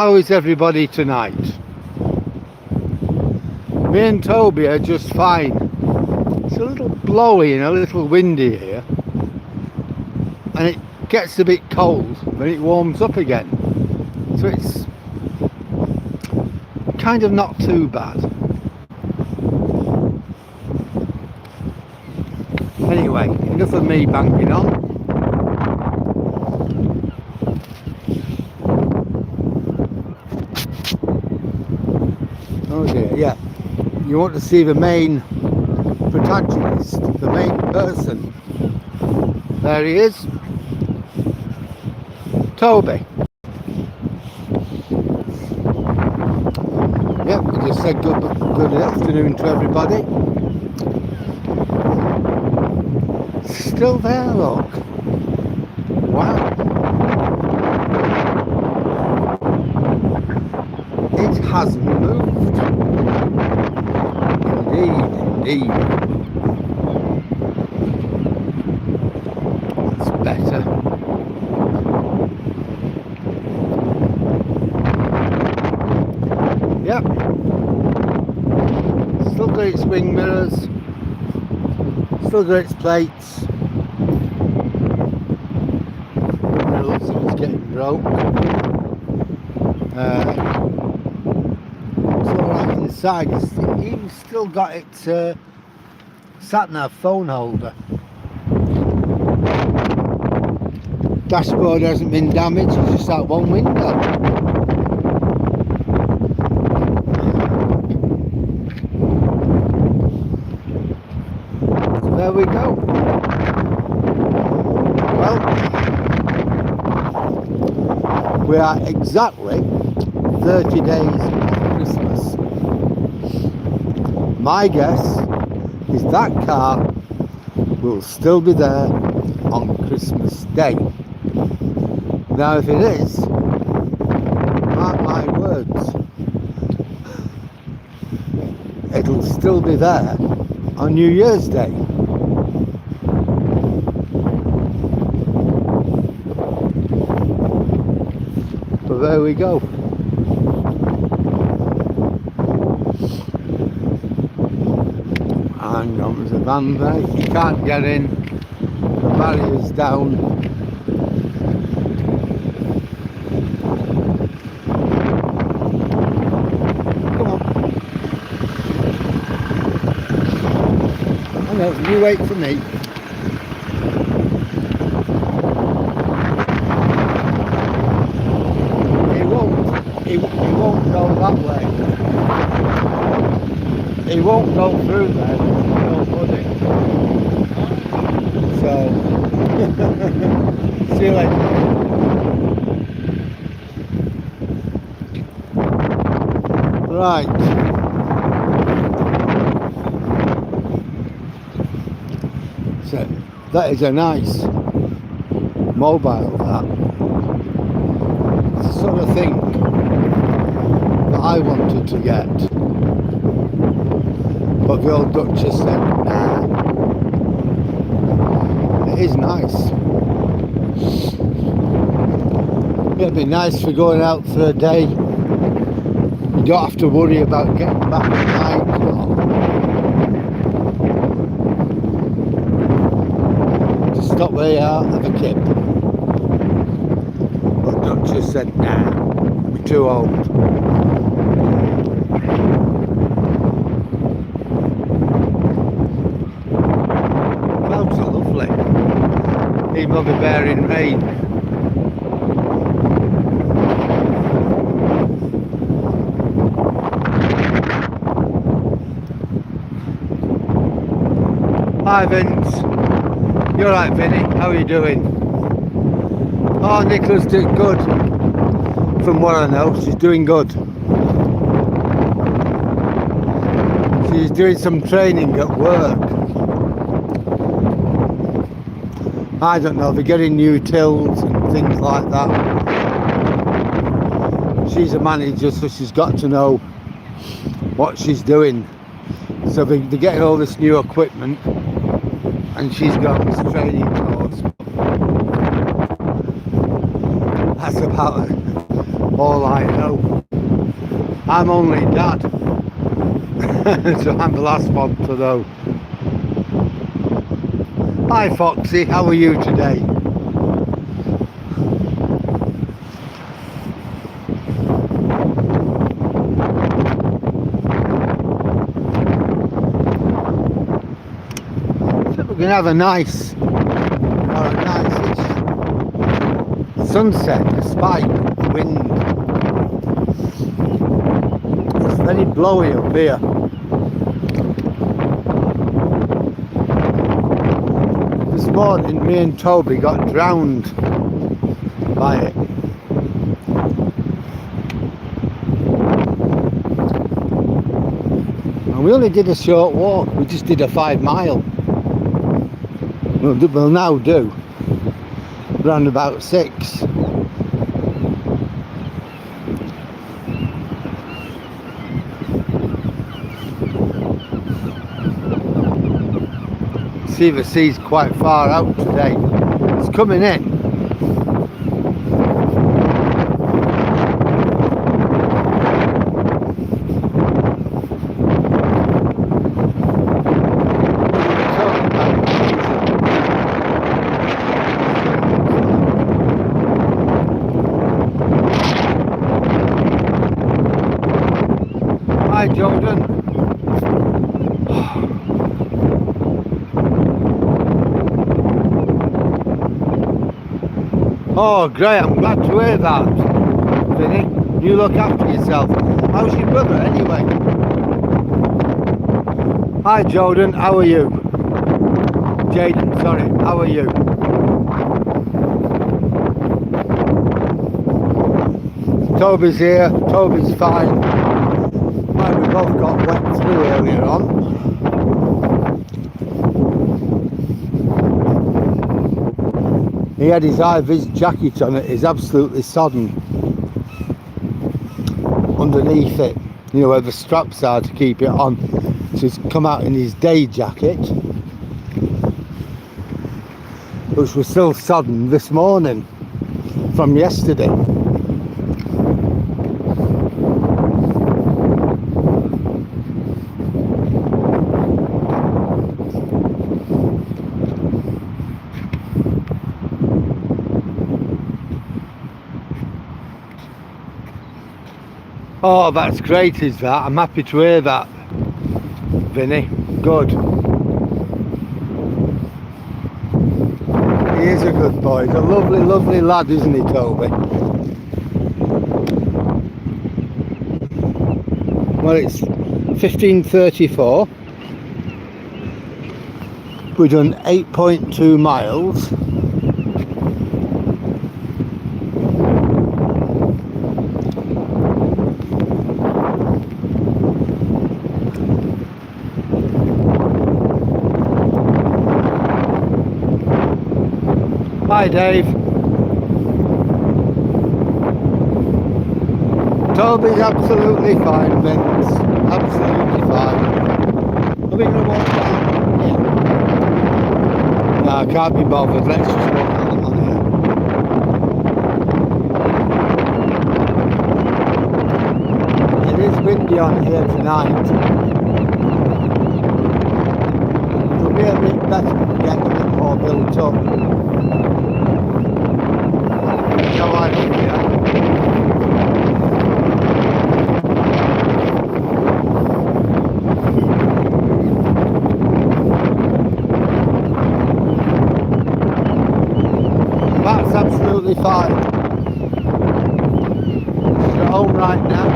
How is everybody tonight? Me and Toby are just fine. It's a little blowy and a little windy here, and it gets a bit cold when it warms up again, so it's kind of not too bad. Anyway, enough of me banking on. Oh dear, yeah. You want to see the main protagonist, the main person. There he is. Toby. Yep, we just said good afternoon to everybody. Still there, look. Wow. It hasn't moved. Indeed. That's better. Yep. Still got its wing mirrors. Still got its plates. It looks like it's getting broke. It's alright inside. You've still got its sat-nav phone holder. Dashboard hasn't been damaged, it's just that one window. So there we go. Well, we are exactly 30 days from Christmas. My guess is that car will still be there on Christmas Day. Now if it is, mark my words, it'll still be there on New Year's Day. But there we go. Hang on, there's a van there. You can't get in. The barrier's down. Come on. Hang on, you wait for me. He won't go that way. He won't go through there, no pudding. So, see you later. Right. So, that is a nice mobile, that. It's the sort of thing that I wanted to get. But the old Duchess said, nah. It is nice. It'd be nice for going out for a day. You don't have to worry about getting back at night. Just stop where you are, have a kip. But Duchess said, nah, we're too old. He will be bearing rain. Hi Vince. You're right, Vinny. How are you doing? Oh, Nicola's doing good. From what I know, she's doing good. She's doing some training at work. I don't know, they're getting new tills and things like that. She's a manager, so she's got to know what she's doing. So they're getting all this new equipment, and she's got this training course. That's about all I know. I'm only dad, so I'm the last one to know. Hi Foxy, how are you today? So we're gonna have a nice sunset despite the wind. It's very blowy up here. This morning me and Toby got drowned by it. And we only did a short walk, we just did a 5 mile. We'll now do round about 6. See the sea's quite far out today. It's coming in. Hi Jordan. Oh great, I'm glad to hear that, Vinny. You look after yourself. How's your brother anyway? Hi Jordan, how are you? Jaden, sorry, how are you? Toby's here, Toby's fine. Well, we both got wet through earlier on. He had his high-vis jacket on, it is absolutely sodden underneath it, you know, where the straps are to keep it on. So he's come out in his day jacket, which was still sodden this morning from yesterday. Oh, that's great, is that? I'm happy to hear that, Vinny. Good. He is a good boy. He's a lovely, lovely lad, isn't he, Toby? Well, it's 15:34. We've done 8.2 miles. Hi Dave. Toby's absolutely fine, Vince. Absolutely fine. Are we going to walk down? Yeah. No, I can't be bothered. Let's just walk on here. It is windy on here tonight. It'll be a bit better to get a bit more built up. No idea. That's absolutely fine. You're at home right now.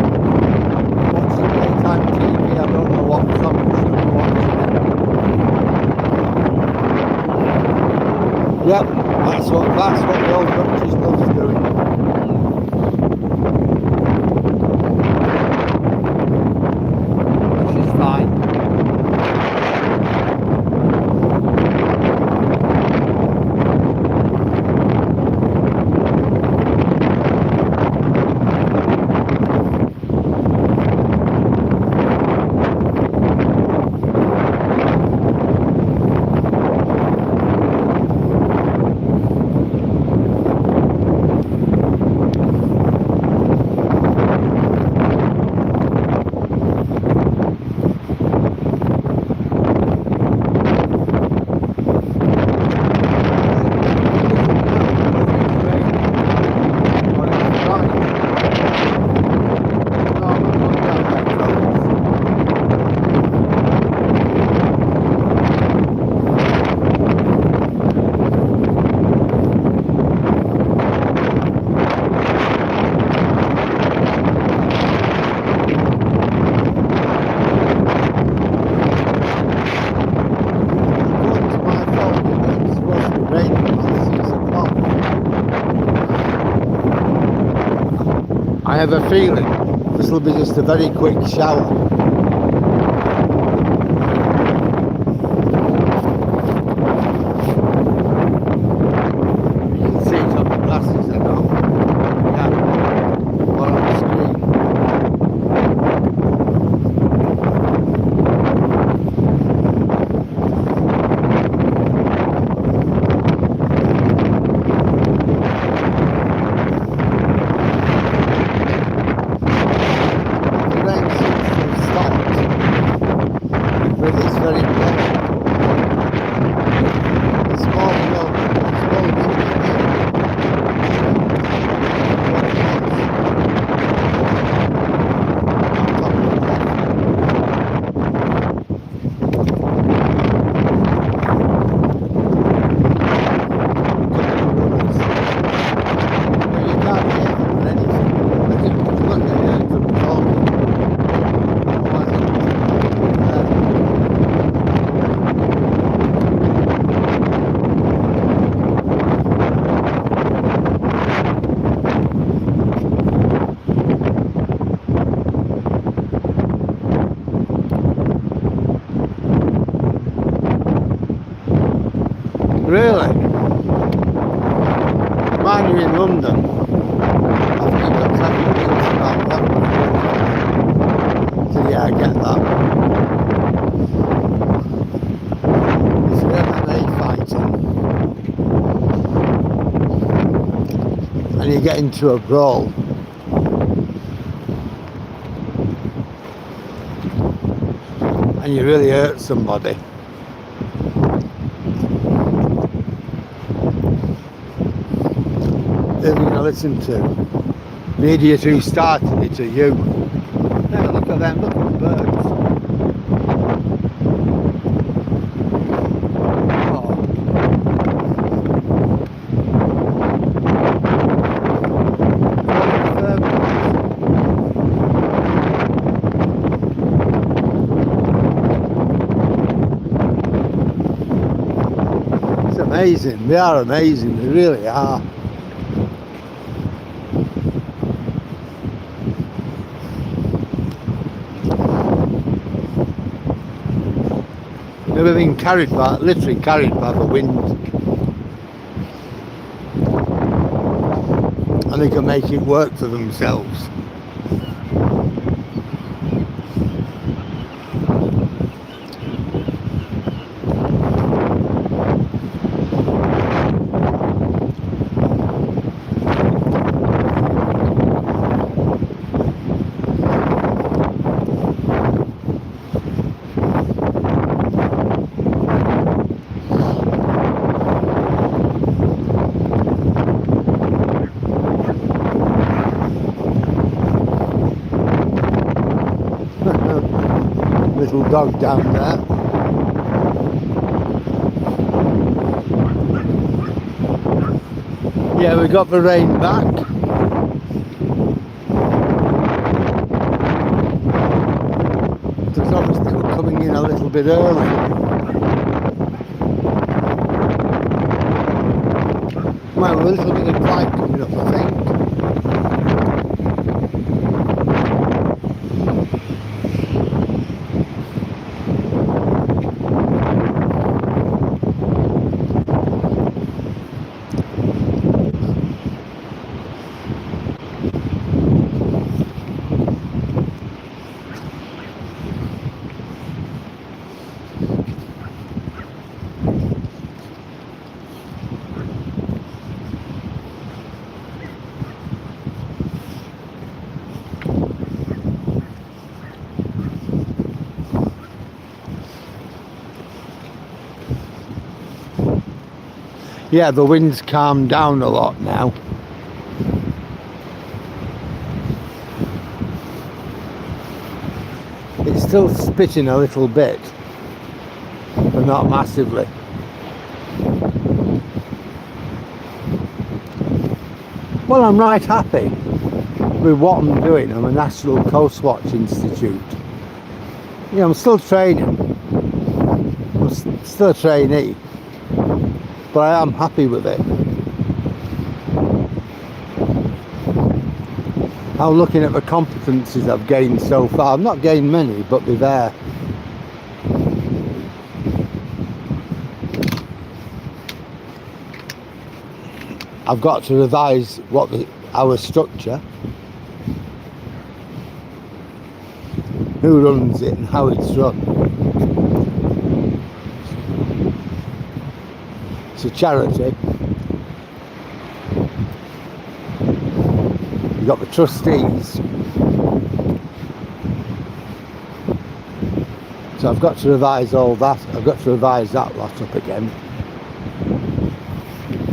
Watching daytime TV. I don't know what song you should be watching. Yep, that's what the old country's loves doing. Which is fine. this will be just a very quick shower. You can see it on the glasses, I know. Yeah, or on the screen. It's very important. The small you can't hear them or anything. I think look at them talking. Really? Mind you in London, I think you've got 10 minutes about that. So yeah, I get that. It's MMA fighting. And you get into a brawl. And you really hurt somebody. Who are you going to listen to? The idiot who started it or you? Now look at them, look at the birds. It's amazing, they are amazing, they really are. They've been carried by, literally carried by the wind. And they can make it work for themselves. Little dog down there. Yeah, we got the rain back. It's obviously coming in a little bit early. Well, a little bit of light coming up, I think. Yeah, the wind's calmed down a lot now. It's still spitting a little bit, but not massively. Well, I'm right happy with what I'm doing. I'm a National Coastwatch Institute. Yeah, I'm still training. I'm still a trainee. But I am happy with it. I'm looking at the competencies I've gained so far. I've not gained many, but they're there. I've got to revise our structure, who runs it and how it's run. It's a charity. You've got the trustees. So I've got to revise all that. I've got to revise that lot up again.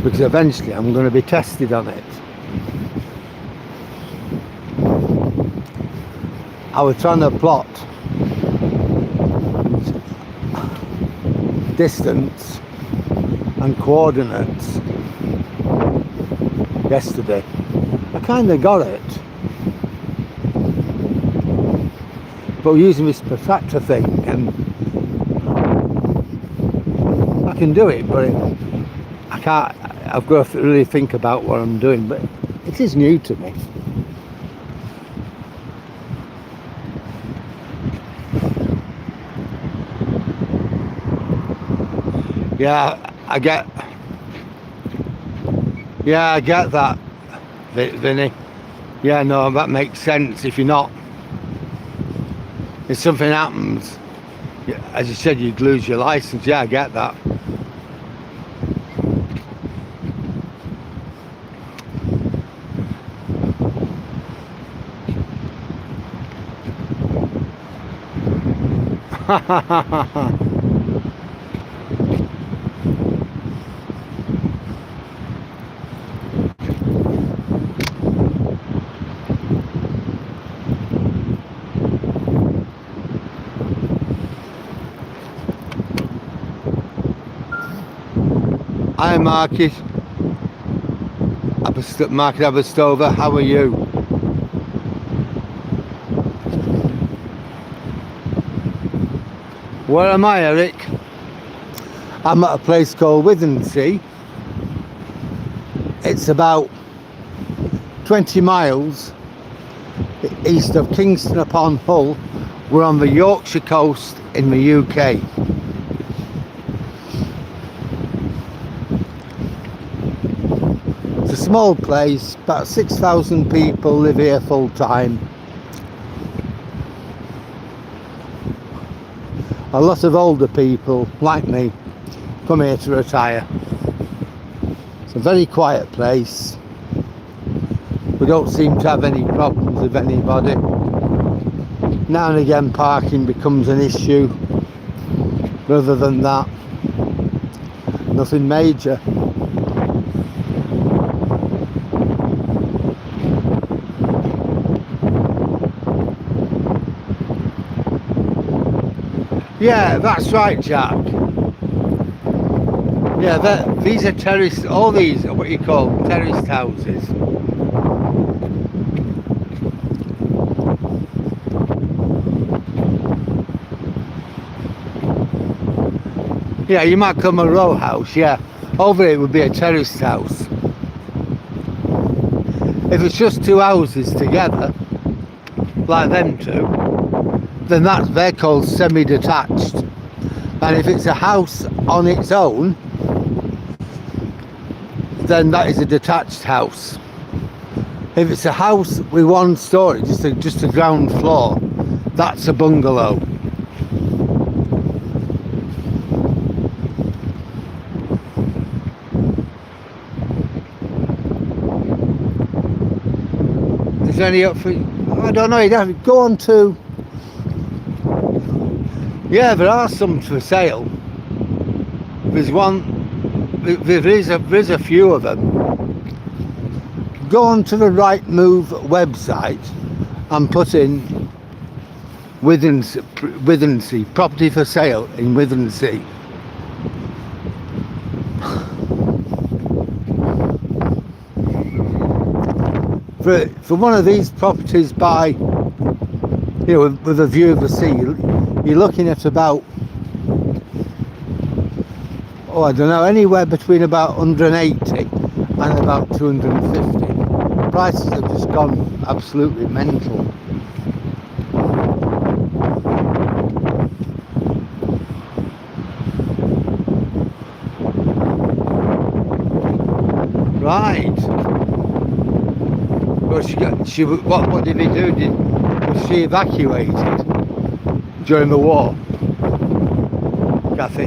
Because eventually I'm going to be tested on it. I was trying to plot distance and coordinates yesterday. I kind of got it, but using this protractor thing, and I can do it, but I can't. I've got to really think about what I'm doing, but it is new to me. Yeah, I get that, Vinny. Yeah, no, that makes sense. If something happens, as you said, you'd lose your license. Yeah, I get that. Hi Market Aberstover, how are you? Where am I, Eric? I'm at a place called Withernsea. It's about 20 miles east of Kingston upon Hull. We're on the Yorkshire coast in the UK. It's a small place, about 6,000 people live here full time. A lot of older people, like me, come here to retire. It's a very quiet place. We don't seem to have any problems with anybody. Now and again parking becomes an issue. But other than that, nothing major. Yeah, that's right, Jack. Yeah, these are terraced, all these are what you call terraced houses. Yeah, you might call them a row house, yeah. Over here would be a terraced house. If it's just two houses together, like them two, then they're called semi-detached. And if it's a house on its own, then that is a detached house. If it's a house with one story, just a ground floor, that's a bungalow. Is there any up for? I don't know. You'd have to go on to. Yeah, there are some for sale. There's one. There is a few of them. Go on to the Rightmove website and put in Withernsea, property for sale in Withernsea. For one of these properties by, with a view of the sea, you're looking at about, I don't know, anywhere between about 180 and about 250. Prices have just gone absolutely mental. Right. Well, what did he do? Was she evacuated during the war, Kathy?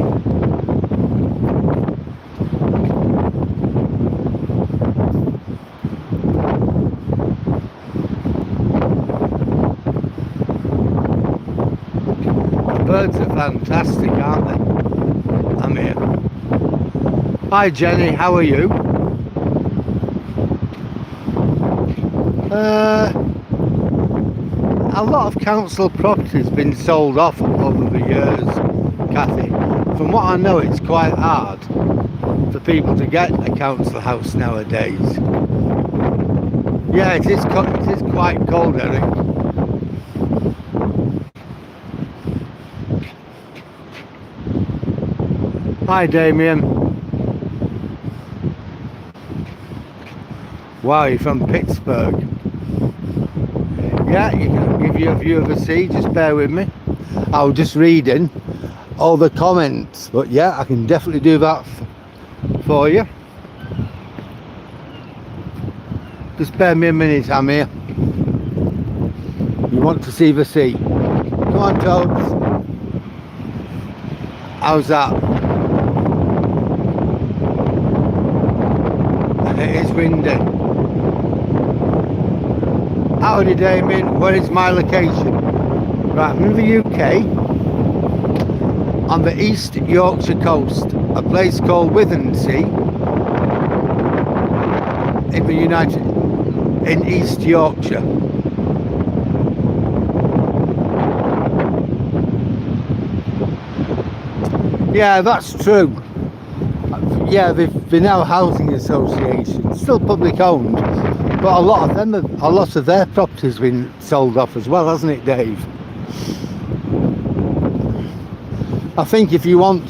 Birds are fantastic, aren't they? I'm here. Hi Jenny, how are you? A lot of council property's been sold off over the years, Kathy. From what I know, it's quite hard for people to get a council house nowadays. Yeah, it is quite cold, Eric. Hi Damien. Wow, you're from Pittsburgh. Yeah, you can give you a view of the sea, just bear with me. I was just reading all the comments, but yeah, I can definitely do that for you. Just bear me a minute, I'm here. You want to see the sea? Come on, Toads. How's that? It is windy. Howdy Damien, where is my location? Right, I'm in the UK, on the East Yorkshire coast, a place called Withernsea, in East Yorkshire. Yeah, that's true. Yeah, they're now housing associations, still public owned, but a lot of their property's been sold off as well, hasn't it, Dave? I think if you want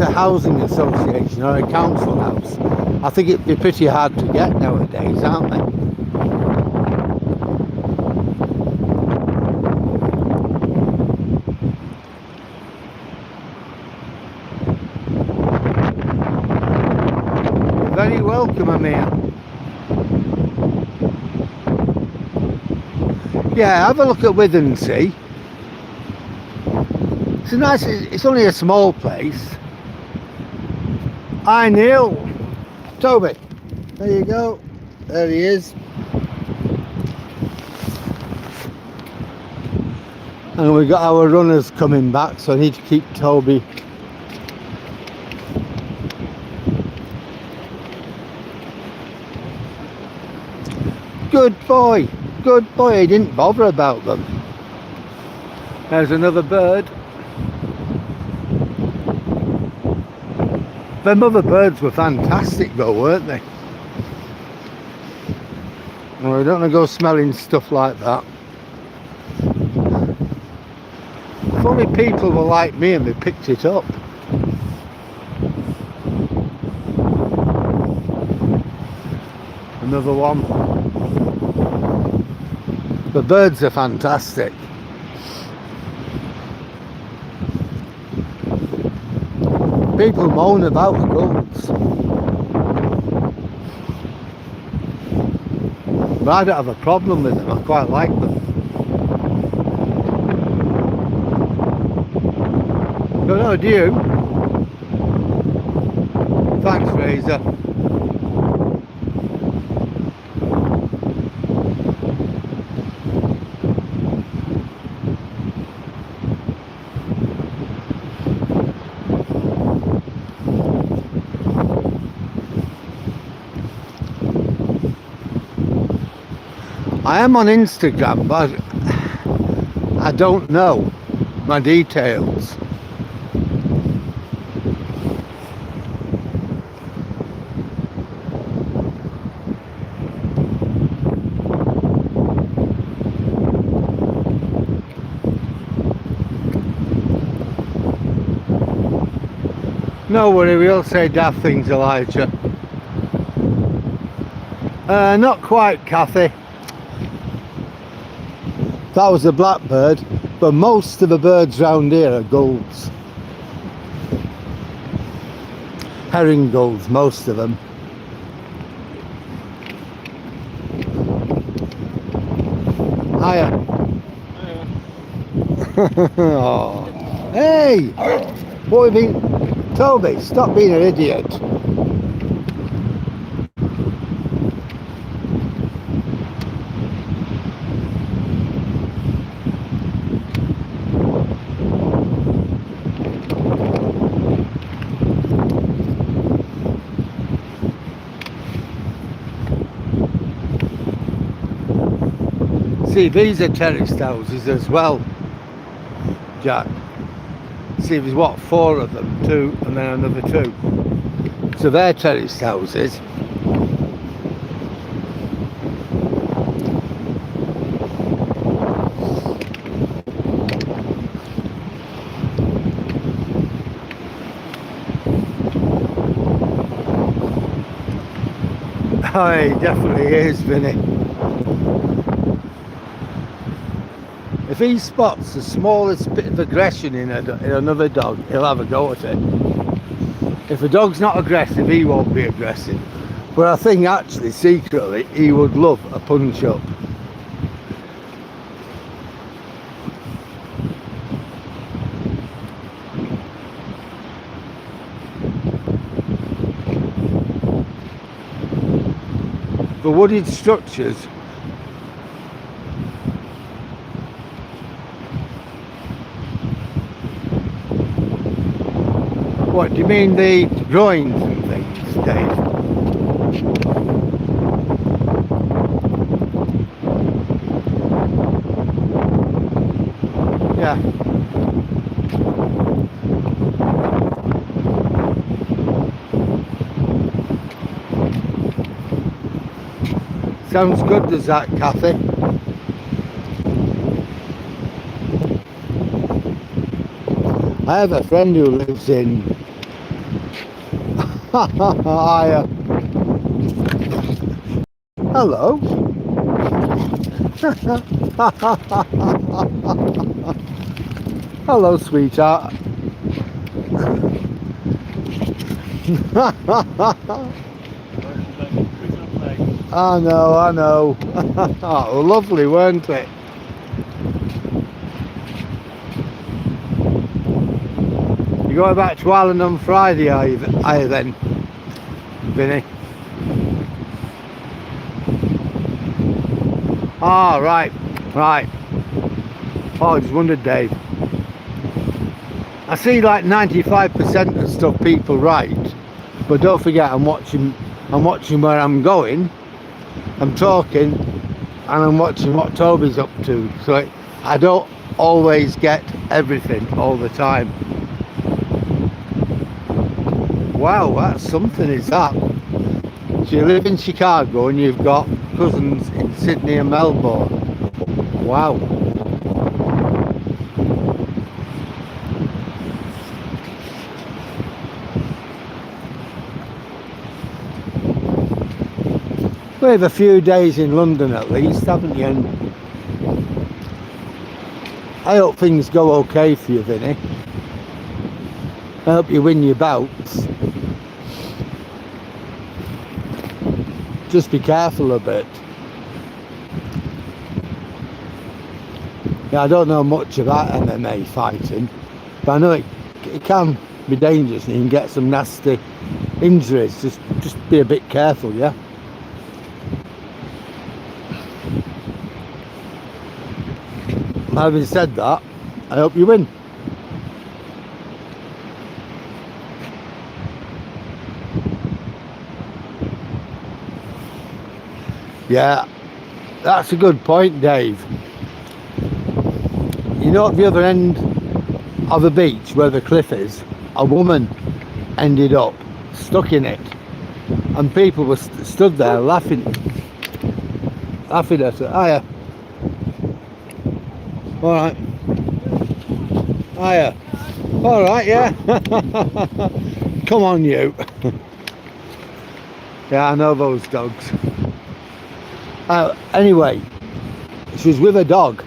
a housing association or a council house, I think it'd be pretty hard to get nowadays, aren't they? Very welcome, Amir. Yeah, have a look at Withernsea. It's only a small place. Hi Neil. Toby. There you go. There he is. And we've got our runners coming back, so I need to keep Toby. Good boy, he didn't bother about them. There's another bird. Them other birds were fantastic though, weren't they? Well, we don't want to go smelling stuff like that. If only people were like me and they picked it up. Another one. The birds are fantastic. People moan about the gulls, but I don't have a problem with them. I quite like them. Don't know, do you? Thanks, Razor. I am on Instagram, but I don't know my details. No worry, we'll say daft things, Elijah. Not quite, Kathy. That was a blackbird, but most of the birds round here are gulls. Herring gulls, most of them. Hiya. Oh. Hey! What have you been? Toby, stop being an idiot. See, these are terraced houses as well, Jack. See, there's what, 4 of them, 2 and then another 2. So they're terraced houses. Oh, he definitely is, Vinny. If he spots the smallest bit of aggression in another dog, he'll have a go at it. If a dog's not aggressive, he won't be aggressive. But I think actually, secretly, he would love a punch-up. The wooded structures. What, do you mean the drawings and things, Dave? Yeah. Sounds good, does that, Kathy? I have a friend who lives in hello. Hello, sweetheart. I know. Oh, lovely, weren't it? You going back to Ireland on Friday, are you then, Vinny? Ah, right. Oh, I just wondered, Dave. I see like 95% of stuff people write, but don't forget I'm watching where I'm going, I'm talking, and I'm watching what Toby's up to, so I don't always get everything all the time. Wow, that's something, is that? So you live in Chicago and you've got cousins in Sydney and Melbourne. Wow. We have a few days in London at least, haven't you? And I hope things go okay for you, Vinny. I hope you win your bouts. Just be careful a bit. Yeah, I don't know much about MMA fighting, but I know it can be dangerous and you can get some nasty injuries. Just be a bit careful, yeah? Having said that, I hope you win. Yeah, that's a good point, Dave. You know, at the other end of the beach where the cliff is, a woman ended up stuck in it, and people were stood there laughing at her. Hiya. All right. Hiya. All right, yeah. Come on, you. Yeah, I know those dogs. Anyway, she was with her dog.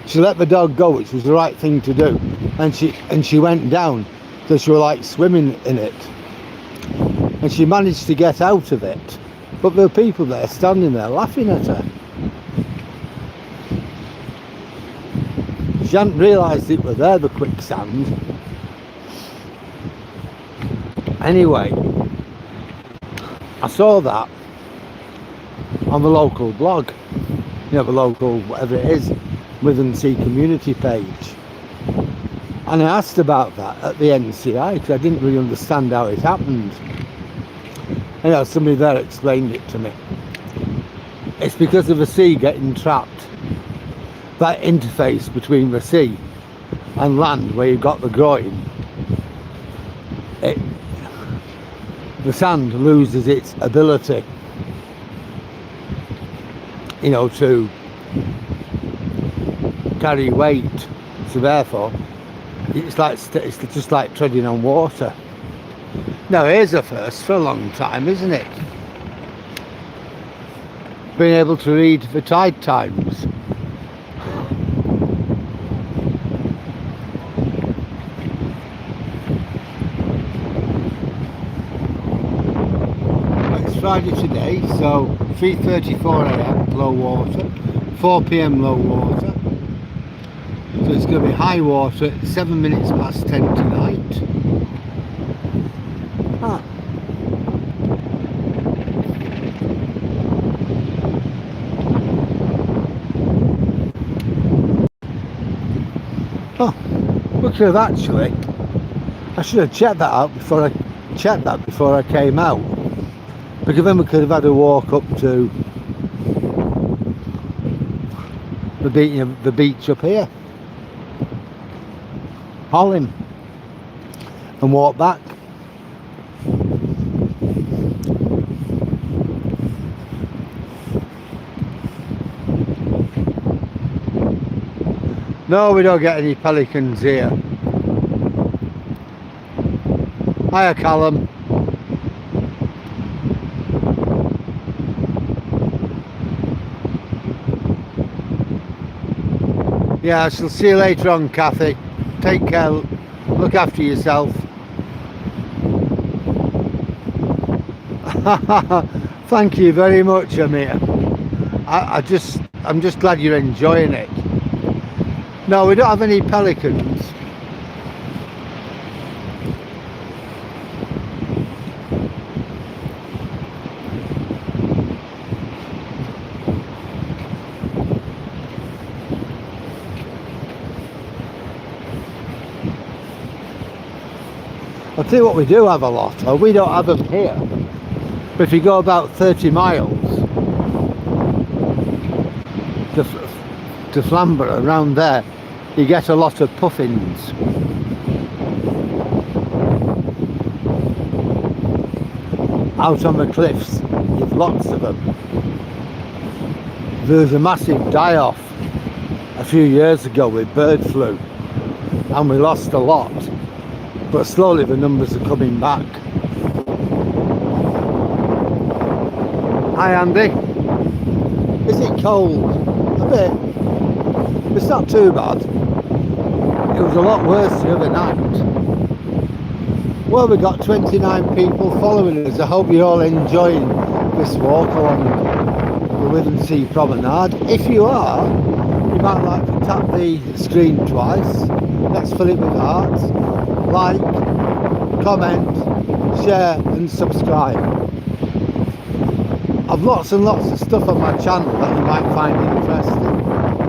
She let the dog go, which was the right thing to do, and she went down, so she was like swimming in it, and she managed to get out of it, but there were people there standing there laughing at her. She hadn't realised it was there, the quicksand. Anyway, I saw that on the local blog, you know, the local whatever it is, Withernsea community page, and I asked about that at the NCI because I didn't really understand how it happened. You know, somebody there explained it to me. It's because of the sea getting trapped, that interface between the sea and land where you've got the groin. The sand loses its ability, you know, to carry weight, so therefore it's just like treading on water. Now here's a first for a long time, isn't it? Being able to read the tide times. It's Friday today, so 3:34 AM low water, 4 PM low water. So it's going to be high water at 7 minutes past 10 tonight. Oh, look at that, actually. I should have checked that out before I came out, because then we could have had a walk up to the beach up here, Holland, and walk back. No, we don't get any pelicans here. Hiya, Callum. Yeah, I shall see you later on, Kathy. Take care, look after yourself. Thank you very much, Amir. I'm just glad you're enjoying it. No, we don't have any pelicans. I'll tell you what we do have a lot of. We don't have them here, but if you go about 30 miles to Flamborough, around there, you get a lot of puffins. Out on the cliffs, you've lots of them. There was a massive die-off a few years ago with bird flu, and we lost a lot, but slowly the numbers are coming back. Hi Andy. Is it cold? A bit. It's not too bad. It was a lot worse the other night. Well, we got 29 people following us. I hope you're all enjoying this walk along the Withernsea Promenade. If you are, you might like to tap the screen twice. Let's fill it with hearts. Like, comment, share and subscribe. I've lots and lots of stuff on my channel that you might find interesting.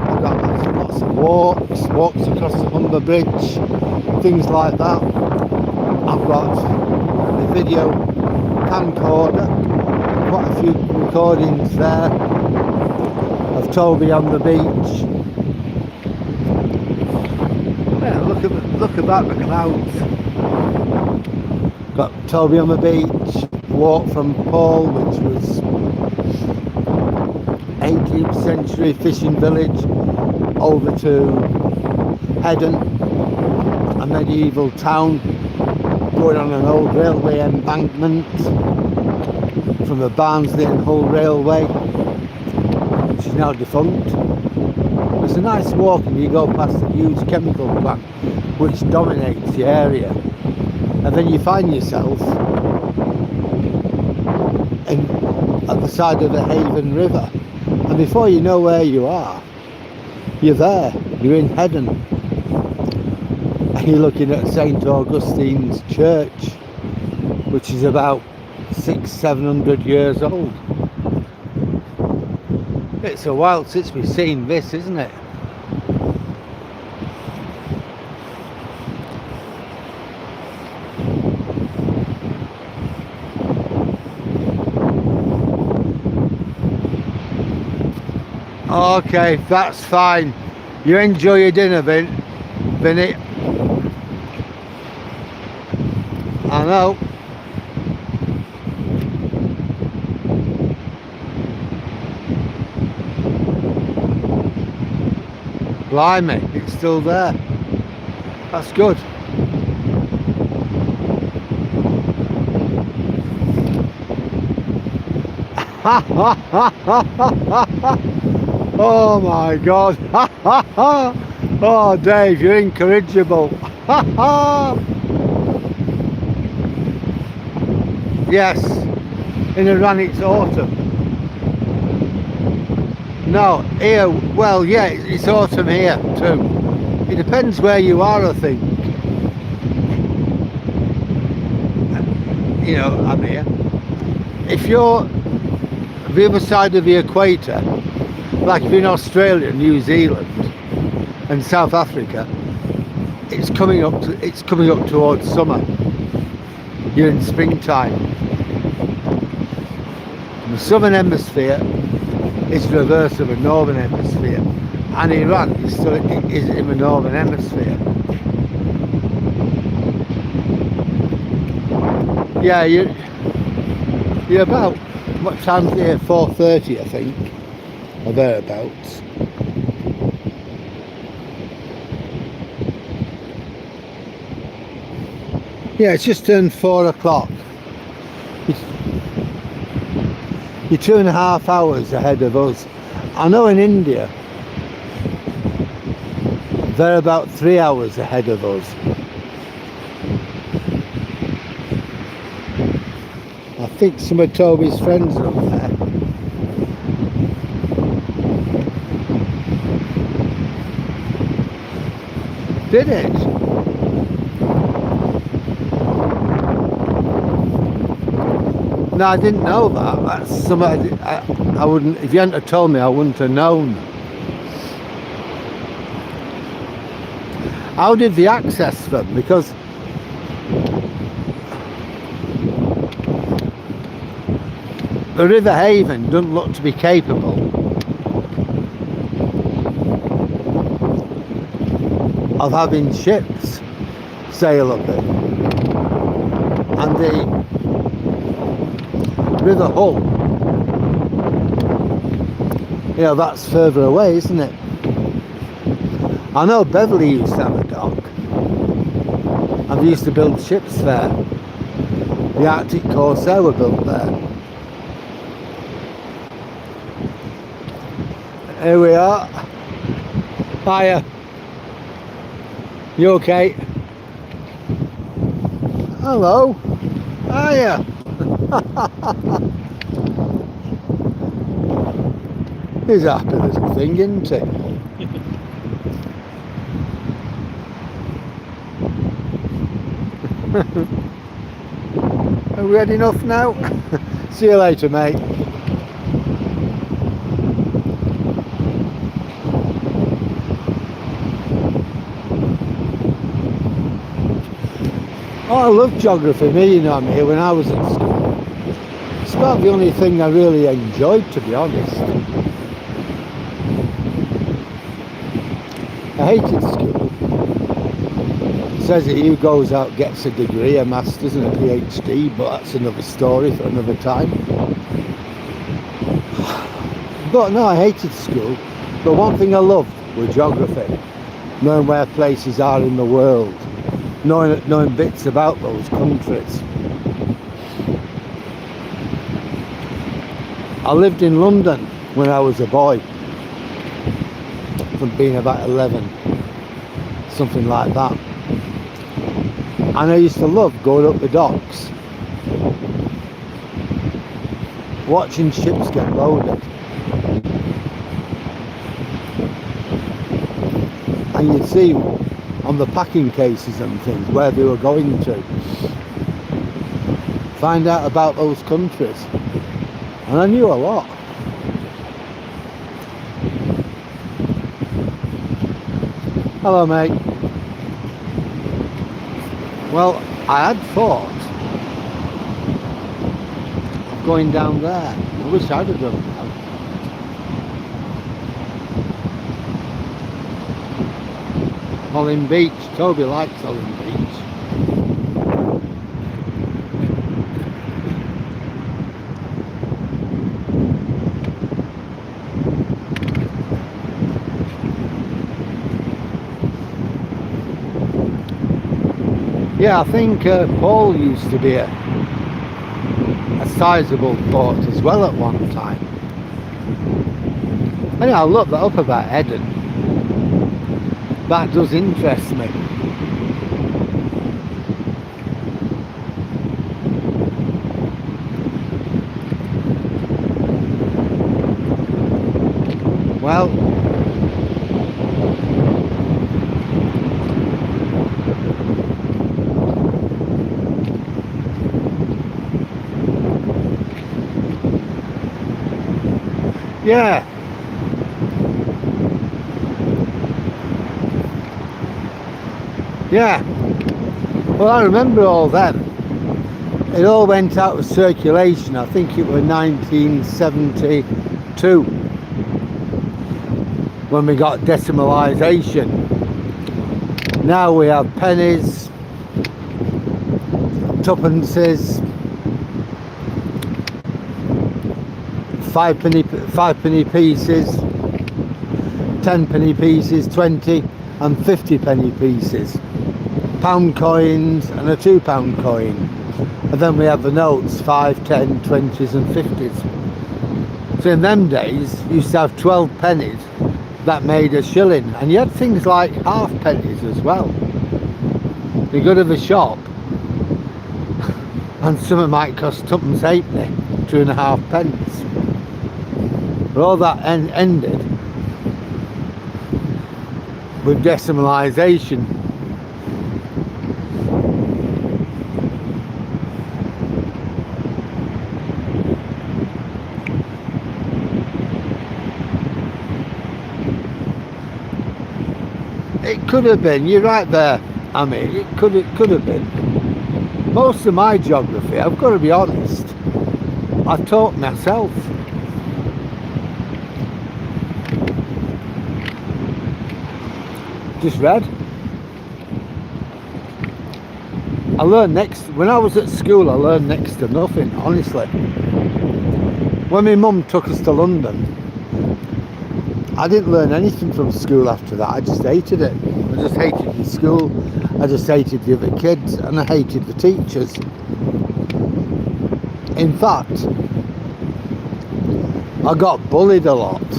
I've got lots of walks across the Humber Bridge, things like that. I've got the video camcorder, quite a few recordings there of Toby on the beach. Yeah, look about the clouds. Got Toby on the beach, walk from Paul, which was 18th century fishing village, over to Heddon, a medieval town, going on an old railway embankment from the Barnsley and Hull Railway. which is now defunct. It's a nice walk and you go past the huge chemical plant which dominates the area, and then you find yourself at the side of the Haven River, and before you know where you are, you're there, you're in Hedon, and you're looking at St Augustine's Church, which is about 600-700 years old. It's a while since we've seen this, isn't it? Okay, that's fine. You enjoy your dinner, Vinny. I know. Blimey, it's still there. That's good. Oh my God. Oh Dave, you're incorrigible. Yes, in Iran it's autumn. No, here, well yeah, it's autumn here too. It depends where you are, I think. You know, I'm here. If you're the other side of the equator, like if you're in Australia, New Zealand and South Africa, it's coming up towards summer. You're in springtime. The southern hemisphere is the reverse of the northern hemisphere, and Iran is in the northern hemisphere. Yeah, you're about, what time's it here? 4:30 I think, or thereabouts. Yeah, it's just turned 4 o'clock. You're 2.5 hours ahead of us. I know in India they're about 3 hours ahead of us. I think some of Toby's friends are up there. Did it? No, I didn't know that. That's somebody I wouldn't. If you hadn't have told me, I wouldn't have known. How did they access them? Because the River Haven doesn't look to be capable of having ships sail up it, and the River Hull, you know, that's further away, isn't it? I know Beverley used to have a dock, and they used to build ships there. The Arctic Corsair were built there. Here we are. Hiya. You okay? Hello. Hiya. He's a happy little thing, isn't he? Are we had enough now? See you later, mate. Oh, I love geography, you know, I'm here when I was at school. It's about the only thing I really enjoyed, to be honest. I hated school. It says that who goes out gets a degree, a master's and a PhD, but that's another story for another time. But no, I hated school. But one thing I loved was geography. Knowing where places are in the world. Knowing bits about those countries. I lived in London when I was a boy. from being about 11, something like that. And I used to love going up the docks, watching ships get loaded. And you'd see on the packing cases and things where they were going to. Find out about those countries. And I knew a lot. Hello, mate. Well, I had thought of going down there. I wish I'd have done that. Holland Beach. Toby likes Holland Beach. Yeah, I think Paul used to be a sizable port as well at one time. Anyway, I looked that up about Eden. That does interest me. Well, yeah. Yeah. Well, I remember all that. It all went out of circulation. I think it was 1972 when we got decimalisation. Now we have pennies, tuppences, five penny pieces, 10 penny pieces, 20 and 50 penny pieces, pound coins and a £2 coin, and then we have the notes, 5, 10, 20s and 50s. So in them days you used to have 12 pennies that made a shilling, and you had things like half pennies as well. You go to the shop and some might cost twopence halfpenny, 2.5 pence. But all that ended with decimalisation. It could have been, you're right there, I mean, it could have been. Most of my geography, I've got to be honest, I taught myself. Just read. I learned when I was at school, I learned next to nothing, honestly. When my mum took us to London, I didn't learn anything from school after that. I just hated it. I just hated the school, I just hated the other kids, and I hated the teachers. In fact, I got bullied a lot,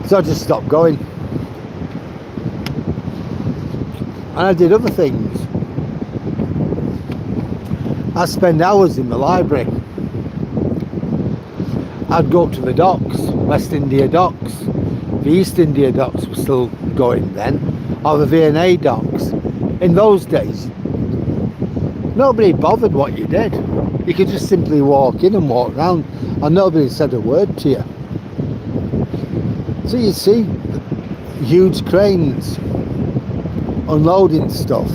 so I just stopped going. And I did other things. I spend hours in the library. I'd go to the docks, West India docks. The East India docks were still going then, or the V&A docks. In those days, nobody bothered what you did. You could just simply walk in and walk round, and nobody said a word to you. So you see huge cranes unloading stuff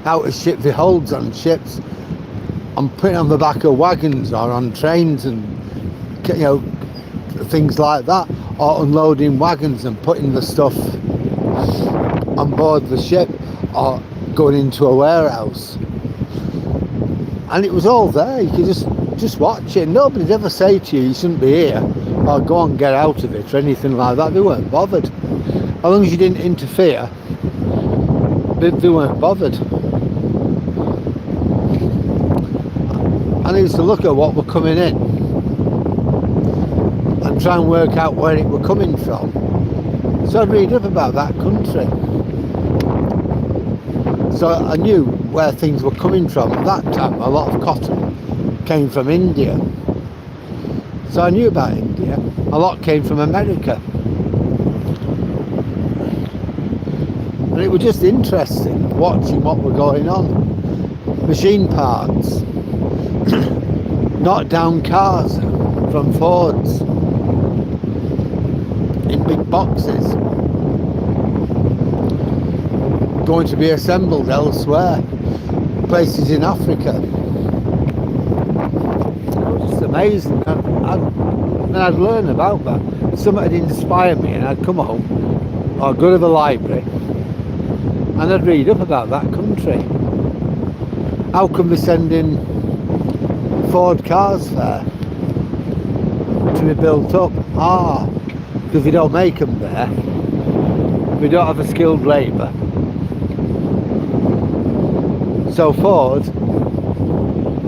out of ship, the holds on ships, and putting on the back of wagons or on trains and, you know, things like that, or unloading wagons and putting the stuff on board the ship or going into a warehouse. And it was all there. You could just watch it. Nobody'd ever say to you shouldn't be here or go and get out of it or anything like that. They weren't bothered. As long as you didn't interfere, they weren't bothered. And I used to look at what were coming in and try and work out where it were coming from. So I'd read up about that country. So I knew where things were coming from. At that time, a lot of cotton came from India. So I knew about India. A lot came from America. And it was just interesting watching what were going on. Machine parts, knocked down cars from Fords in big boxes, going to be assembled elsewhere, places in Africa. It was just amazing. And I'd learn about that. Something would inspire me, and I'd come home or go to the library and I'd read up about that country. How come we're sending Ford cars there to be built up? Because we don't make them there. We don't have a skilled labour. So Ford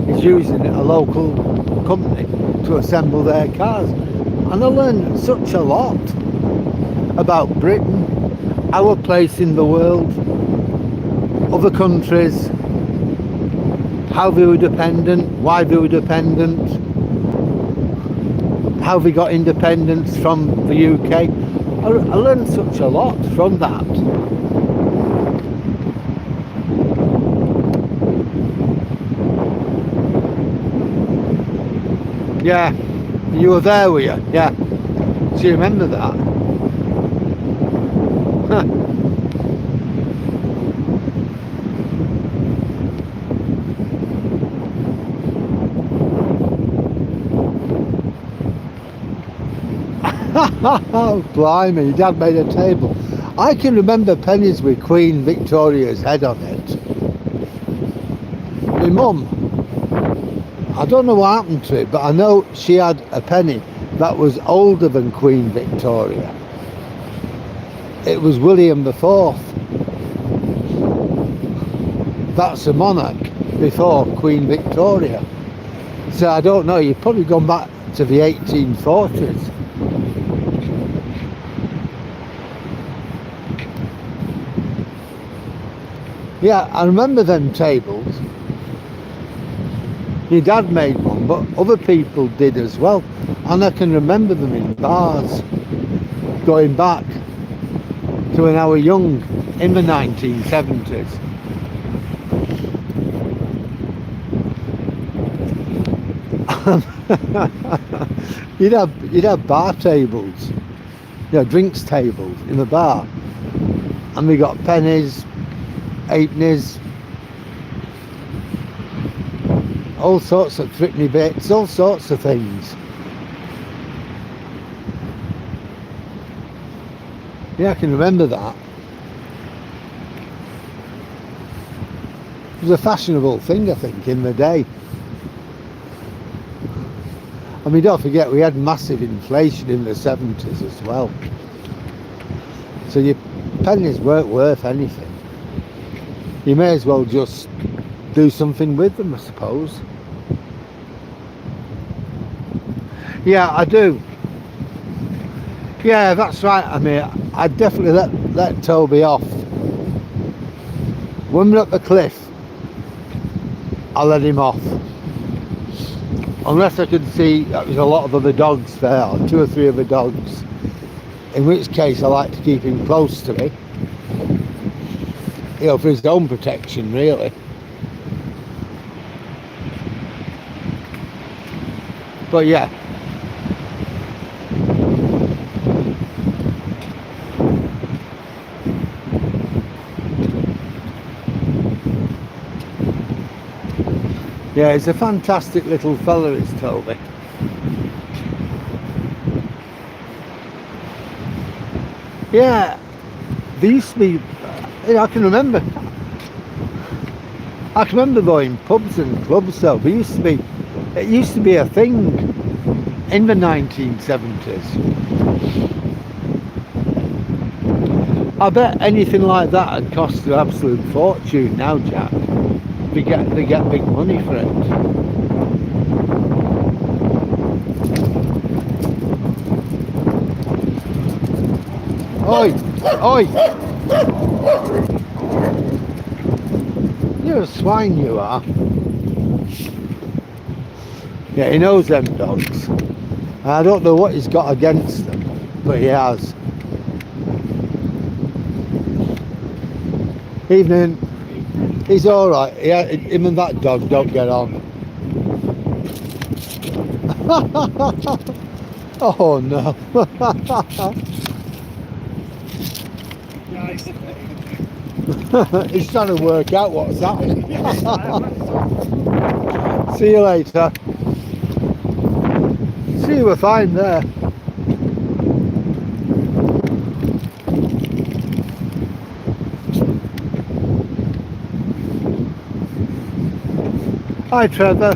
is using a local company to assemble their cars. And I learned such a lot about Britain, our place in the world, other countries, how they were dependent, why they were dependent, how they got independence from the UK. I learned such a lot from that. Yeah, you were there, were you? Yeah. Do you remember that? Oh, blimey, Dad made a table. I can remember pennies with Queen Victoria's head on it. My mum, I don't know what happened to it, but I know she had a penny that was older than Queen Victoria. It was William IV. That's a monarch before Queen Victoria. So I don't know, you've probably gone back to the 1840s. Yeah, I remember them tables. My dad made one, but other people did as well. And I can remember them in bars, going back to when I was young, in the 1970s. you'd have bar tables, drinks tables in the bar. And we got pennies, halfpennies, all sorts of threepenny bits, all sorts of things. Yeah, I can remember that. It was a fashionable thing, I think, in the day. I mean, don't forget, we had massive inflation in the 70s as well. So your pennies weren't worth anything. You may as well just do something with them, I suppose. Yeah, I do. Yeah, that's right. I mean, I'd definitely let Toby off. When we're up the cliff, I'll let him off. Unless I could see that there's a lot of other dogs there, or 2 or 3 other dogs. In which case I like to keep him close to me. For his own protection, really. But yeah. Yeah, he's a fantastic little fella, is Toby. Yeah, there used to be, I can remember going pubs and clubs though. It used to be a thing in the 1970s. I bet anything like that would cost an absolute fortune now, Jack. They get big money for it. Oi! Oi! You're a swine, you are. Yeah, he knows them dogs. I don't know what he's got against them, but he has. Evening. He's alright. Yeah, him and that dog don't get on. Oh no. He's trying to work out what's happening. See you later. See, you were fine there. Hi Trevor.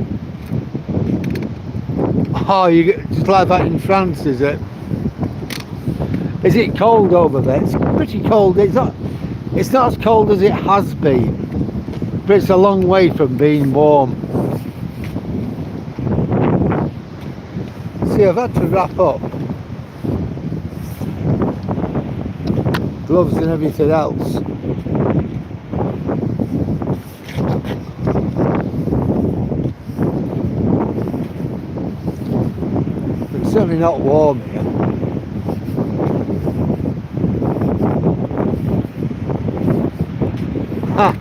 Oh, you get just like that in France, is it? Is it cold over there? It's pretty cold. It's not as cold as it has been, but it's a long way from being warm. See, I've had to wrap up. Gloves and everything else. It's certainly not warm here. Ha!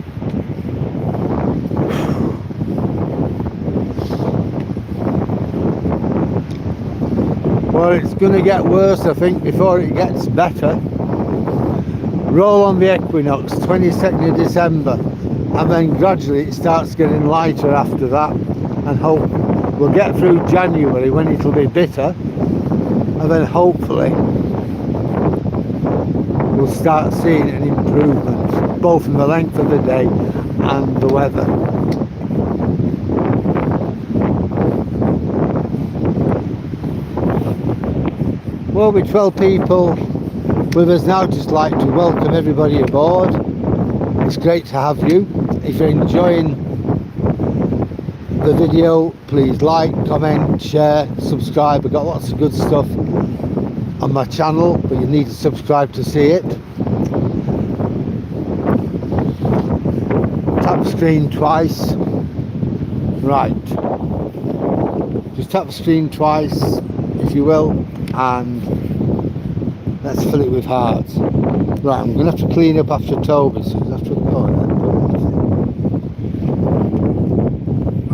Well, it's going to get worse, I think, before it gets better. Roll on the equinox, 22nd of December, and then gradually it starts getting lighter after that, and hope we'll get through January when it'll be bitter, and then hopefully we'll start seeing an improvement, both in the length of the day and the weather. Well, with 12 people with us now, just like to welcome everybody aboard. It's great to have you. If you're enjoying the video, please like, comment, share, subscribe. I've got lots of good stuff on my channel, but you need to subscribe to see it. Tap the screen twice. Right, just tap the screen twice if you will, and let's fill it with hearts. Right, I'm going to have to clean up after Toby, so he's after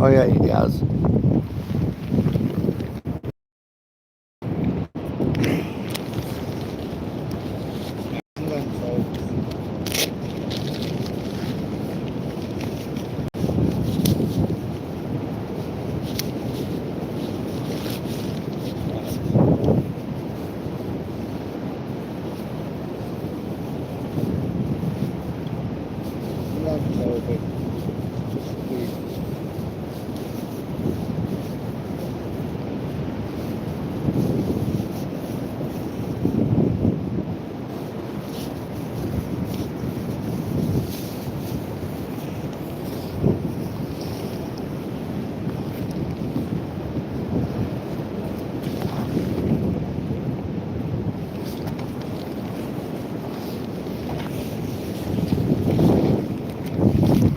oh yeah, he has.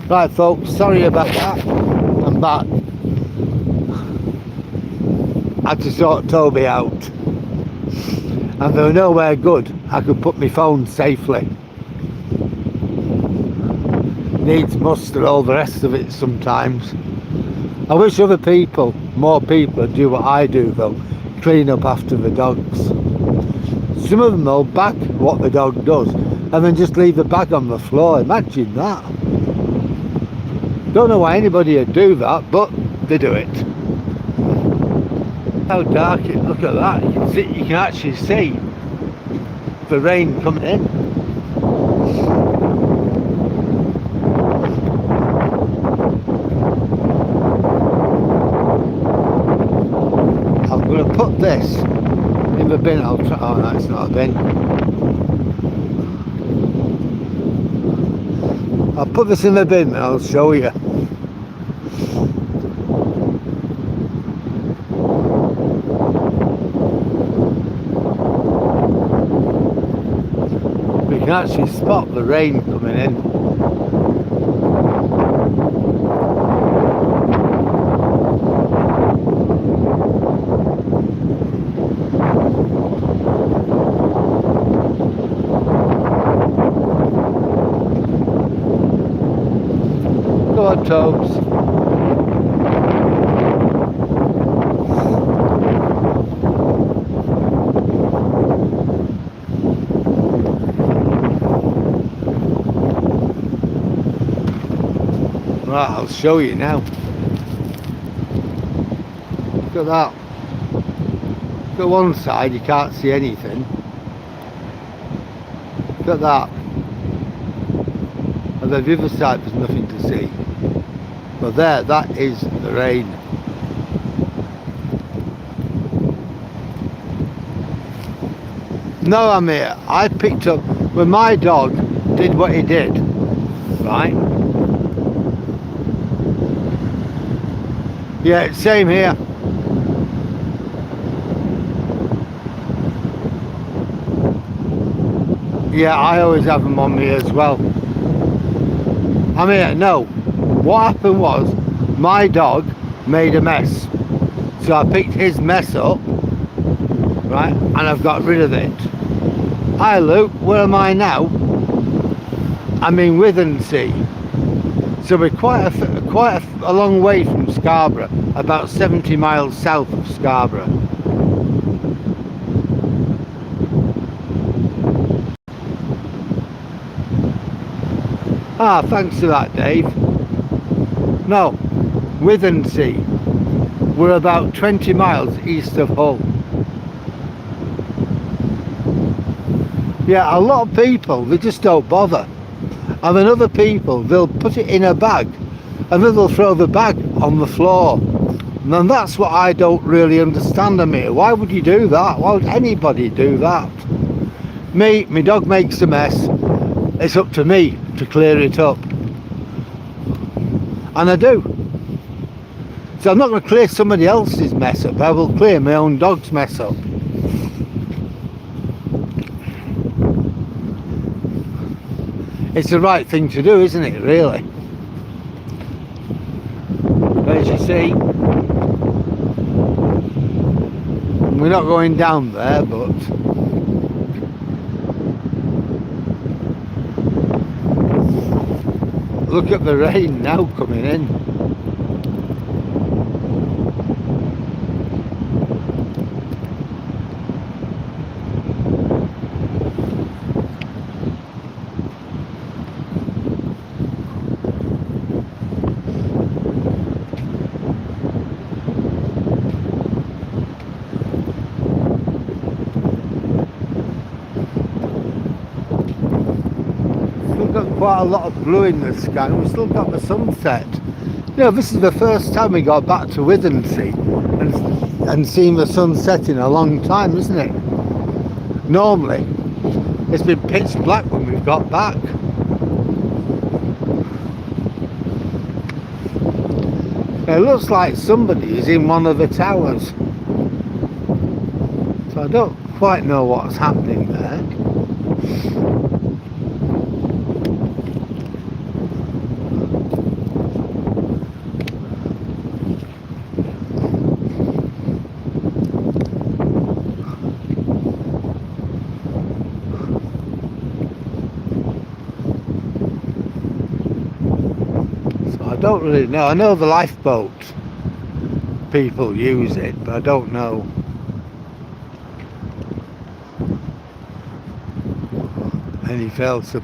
Right folks, sorry about that. I'm back. I had to sort Toby out, and they were nowhere good. I could put my phone safely. Needs must and all the rest of it sometimes. I wish other people, more people, would do what I do though, clean up after the dogs. Some of them will bag what the dog does and then just leave the bag on the floor. Imagine that. Don't know why anybody would do that, but they do it. How dark it, look at that. You can actually see the rain coming in. I'm going to put this in the bin. I'll try. Oh no, it's not a bin. I'll put this in the bin and I'll show you. can actually spot the rain coming in. Go on, Tobes. Right, I'll show you now. Look at that. Look at one side, you can't see anything. Look at that. And then the other side, there's nothing to see. But there, that is the rain. No, I'm here. I picked up, when my dog did what he did, right? Yeah, same here. Yeah, I always have them on me as well. I'm here. No, what happened was my dog made a mess, so I picked his mess up, right, and I've got rid of it. Hi Luke, where am I now? I'm in Withernsea, so we're quite a long way from Scarborough, about 70 miles south of Scarborough. Ah, thanks for that, Dave. No, Withernsea. We're about 20 miles east of Hull. Yeah, a lot of people, they just don't bother. And then other people, they'll put it in a bag and then they'll throw the bag on the floor. And then that's what I don't really understand, Amir. Why would you do that? Why would anybody do that? Me, my dog makes a mess. It's up to me to clear it up. And I do. So I'm not going to clear somebody else's mess up. I will clear my own dog's mess up. It's the right thing to do, isn't it, really? As you see, we're not going down there, but look at the rain now coming in. Quite a lot of blue in the sky, and we've still got the sunset. You know, this is the first time we got back to Withernsea and seen the sunset in a long time, isn't it? Normally it's been pitch black when we've got back. It looks like somebody is in one of the towers, so I don't quite know what's happening there. I don't really know. I know the lifeboat people use it, but I don't know any else of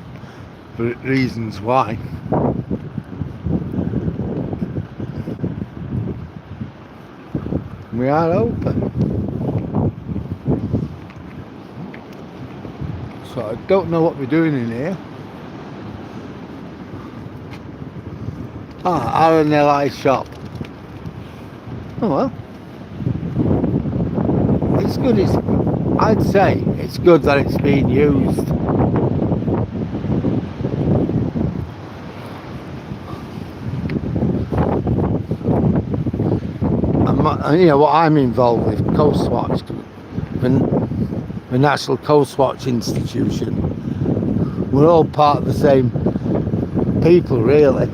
reasons why. We are open, so I don't know what we're doing in here. Ah, R&LI shop. Oh well. It's good. I'd say it's good that it's being used. And, you know what I'm involved with, Coastwatch, the National Coastwatch Institution. We're all part of the same people, really.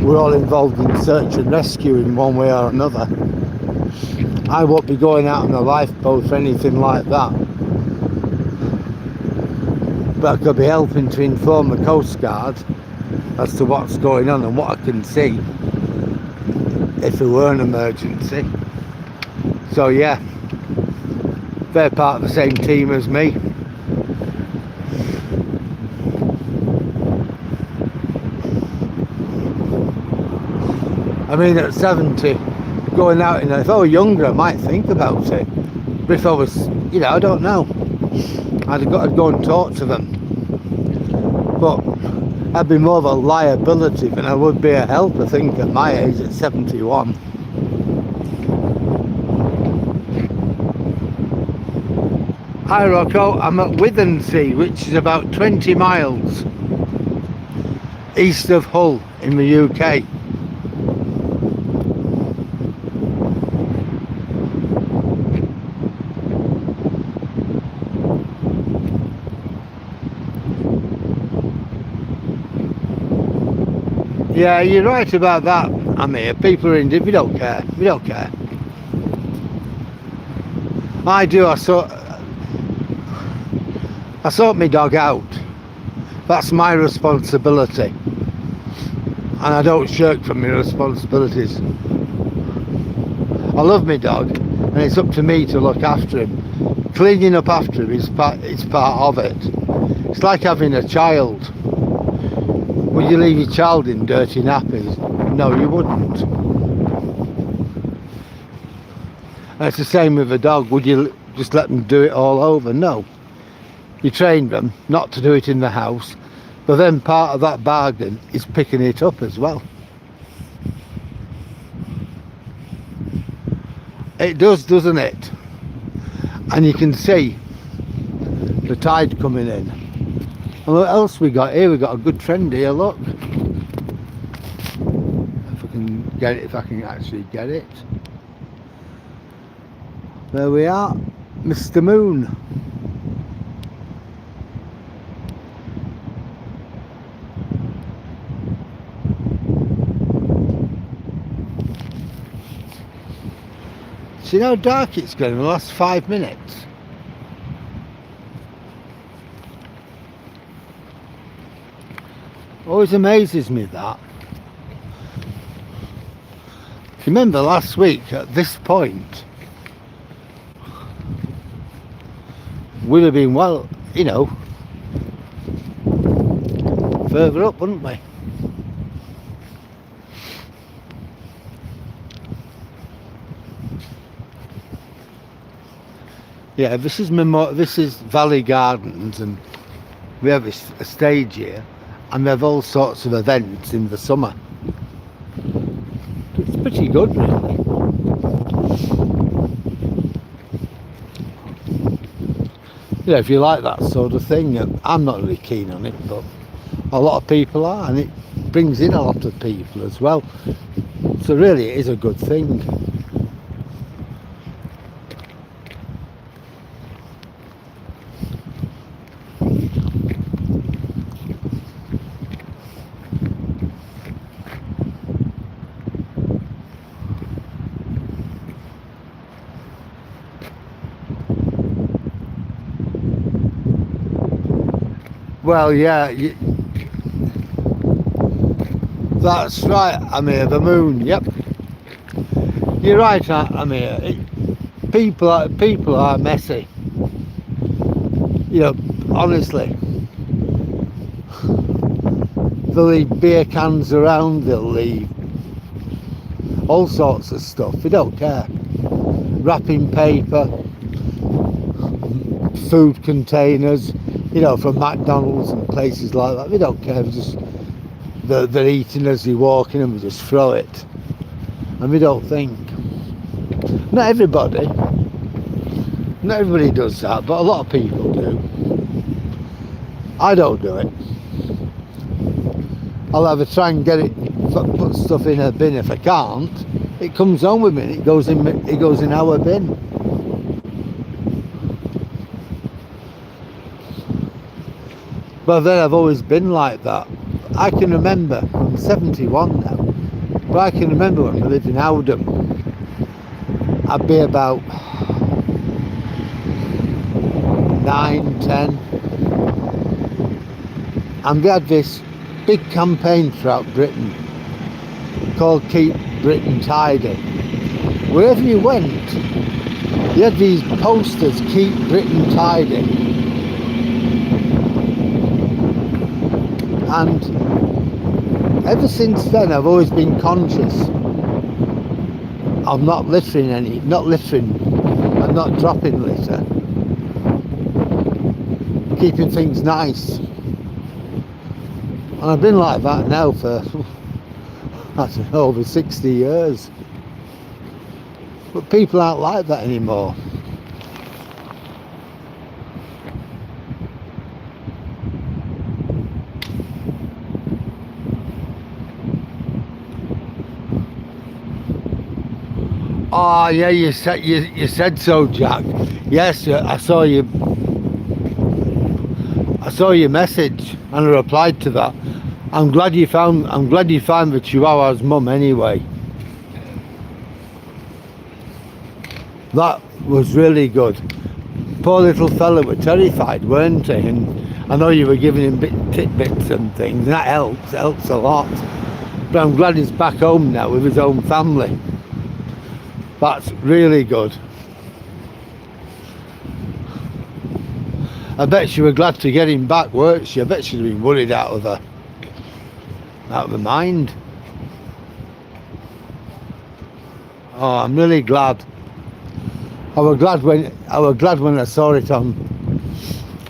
We're all involved in search and rescue in one way or another. I won't be going out on a lifeboat or anything like that, but I could be helping to inform the Coast Guard as to what's going on and what I can see if there were an emergency. So yeah, they're part of the same team as me. I mean, at 70, going out, if I were younger, I might think about it. But if I was, I don't know. I'd have got to go and talk to them. But I'd be more of a liability than I would be a help, I think, at my age, at 71. Hi Rocco, I'm at Withernsea, which is about 20 miles east of Hull in the UK. Yeah, you're right about that. I'm here. People are in. We don't care. We don't care. I do. I sort my dog out. That's my responsibility, and I don't shirk from my responsibilities. I love my dog, and it's up to me to look after him. Cleaning up after him is part of it. It's like having a child. Would you leave your child in dirty nappies? No, you wouldn't. And it's the same with a dog. Would you just let them do it all over? No. You train them not to do it in the house, but then part of that bargain is picking it up as well. It does, doesn't it? And you can see the tide coming in. And what else we got here? We got a good trend here, look. If I can get it, if I can actually get it. There we are, Mr. Moon. See how dark it's getting in the last 5 minutes? Always amazes me that. Remember last week at this point, we'd have been further up, wouldn't we? Yeah, this is Valley Gardens, and we have a stage here, and we have all sorts of events in the summer. It's pretty good, really. If you like that sort of thing, I'm not really keen on it, but a lot of people are, and it brings in a lot of people as well. So really, it is a good thing. Well, yeah, that's right, Amir, the moon, yep. You're right, Amir. People are messy. Honestly. They'll leave beer cans around, they'll leave all sorts of stuff, they don't care. Wrapping paper, food containers, from McDonald's and places like that. They don't care. They're eating as they're walking, and we just throw it. And we don't think. Not everybody does that, but a lot of people do. I don't do it. I'll either try and get it, put stuff in a bin. If I can't, it comes home with me and it goes in our bin. Well, then I've always been like that. I can remember, I'm 71 now, but I can remember when we lived in Oldham. I'd be about 9, 10, and we had this big campaign throughout Britain called Keep Britain Tidy. Wherever you went, you had these posters, Keep Britain Tidy. And ever since then, I've always been conscious of not littering and not dropping litter. Keeping things nice. And I've been like that now for, I don't know, over 60 years. But people aren't like that anymore. Oh yeah, you said so, Jack. Yes, I saw your message and I replied to that. I'm glad you found the Chihuahua's mum anyway. That was really good. Poor little fella was terrified, weren't he? And I know you were giving him tidbits and things, and that helps a lot. But I'm glad he's back home now with his own family. That's really good. I bet you were glad to get him back, weren't you? I bet she'd have been worried out of her mind. Oh, I'm really glad. I was glad when I saw it on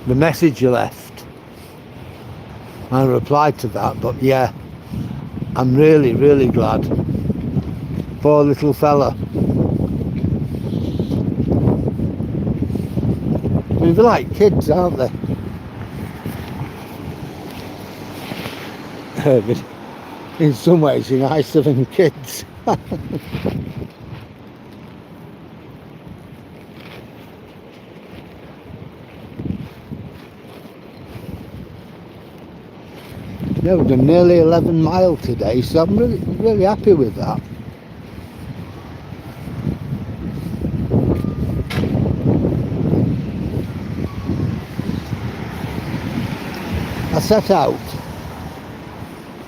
the message you left. I replied to that, but yeah, I'm really, really glad. Poor little fella. I mean, they're like kids, aren't they? But in some ways, you're nicer than kids. Yeah, we've done nearly 11 miles today, so I'm really, really happy with that. I set out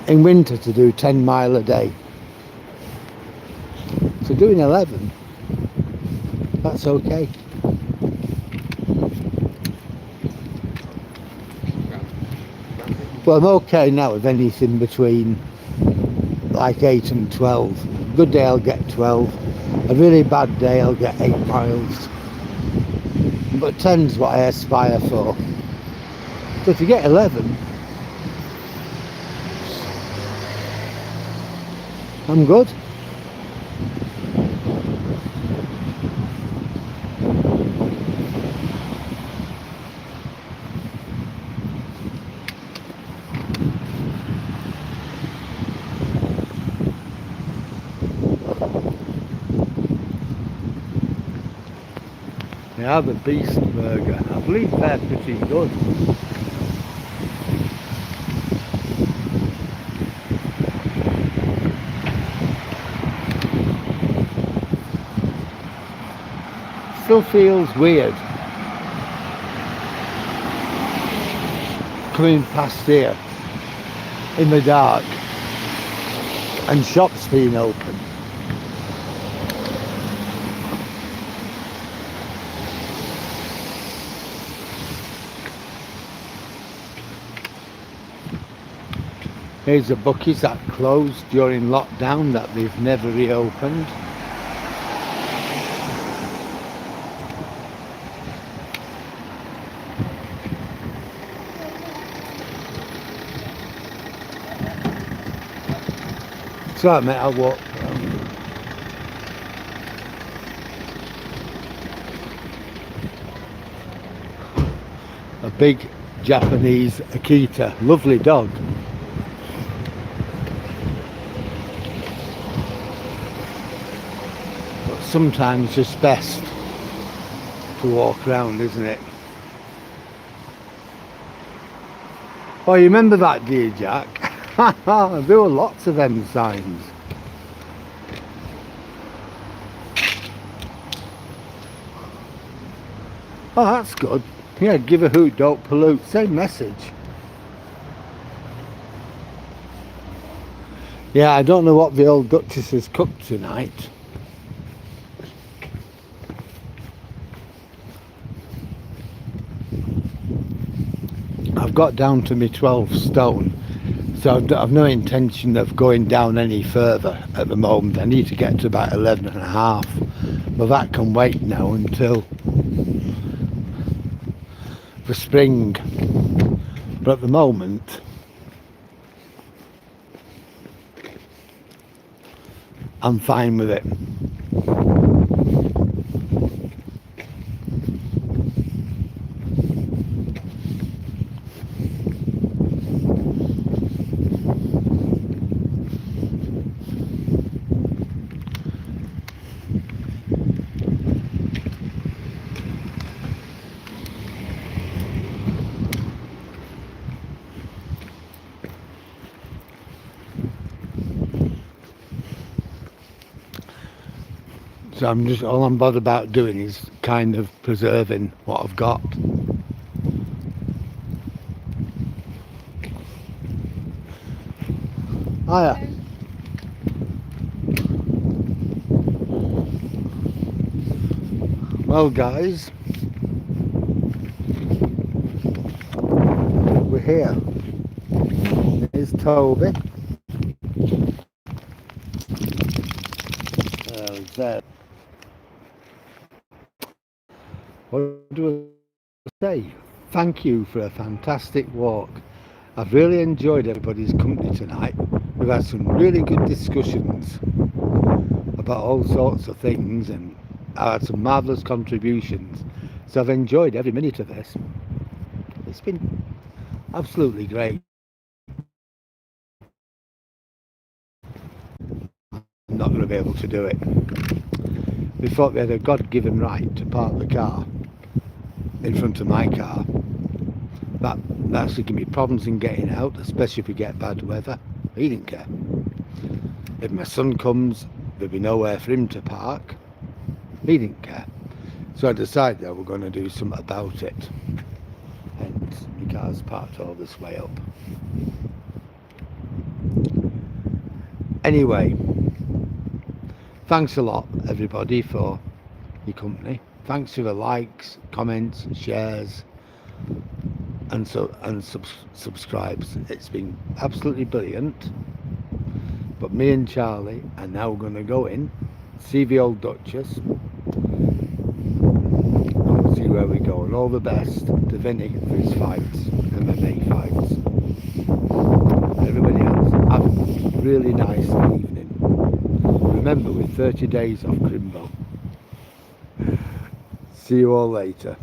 in winter to do 10 mile a day. So doing 11, that's okay. Well, I'm okay now with anything between like 8 and 12. A good day I'll get 12. A really bad day I'll get 8 miles. But 10's what I aspire for. So if you get 11, I'm good. They are the Beast Burger. I believe they're pretty good. Still feels weird coming past here in the dark and shops being open. Here's the bookies that closed during lockdown that they've never reopened. It's alright, mate, I'll walk. A big Japanese Akita, lovely dog. But sometimes it's just best to walk around, isn't it? Oh, you remember that, do you, Jack? There were lots of them signs. Oh, that's good. Yeah, give a hoot, don't pollute. Same message. Yeah, I don't know what the old Duchess has cooked tonight. I've got down to my 12 stone, so I've no intention of going down any further at the moment. I need to get to about 11 and a half, but that can wait now until the spring. But at the moment, I'm fine with it. So I'm just, all I'm bothered about doing is kind of preserving what I've got. Hiya. Well guys, we're here. Here's Toby. There. What do I say? Thank you for a fantastic walk. I've really enjoyed everybody's company tonight. We've had some really good discussions about all sorts of things, and I had some marvellous contributions. So I've enjoyed every minute of this. It's been absolutely great. I'm not going to be able to do it. We thought we had a God-given right to park the car in front of my car. That's going to give me problems in getting out, especially if we get bad weather. He didn't care. If my son comes, there'll be nowhere for him to park. He didn't care. So I decided that we're going to do something about it. Hence, my car's parked all this way up. Anyway, thanks a lot, everybody, for your company. Thanks for the likes, comments, shares, and subscribes. It's been absolutely brilliant. But me and Charlie are now going to go in, see the old Duchess, and we'll see where we go. And all the best to Vinny for his fights, MMA fights. Everybody else, have a really nice evening. Remember, we're 30 days off Crimbo. See you all later.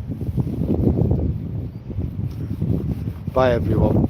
Bye everyone.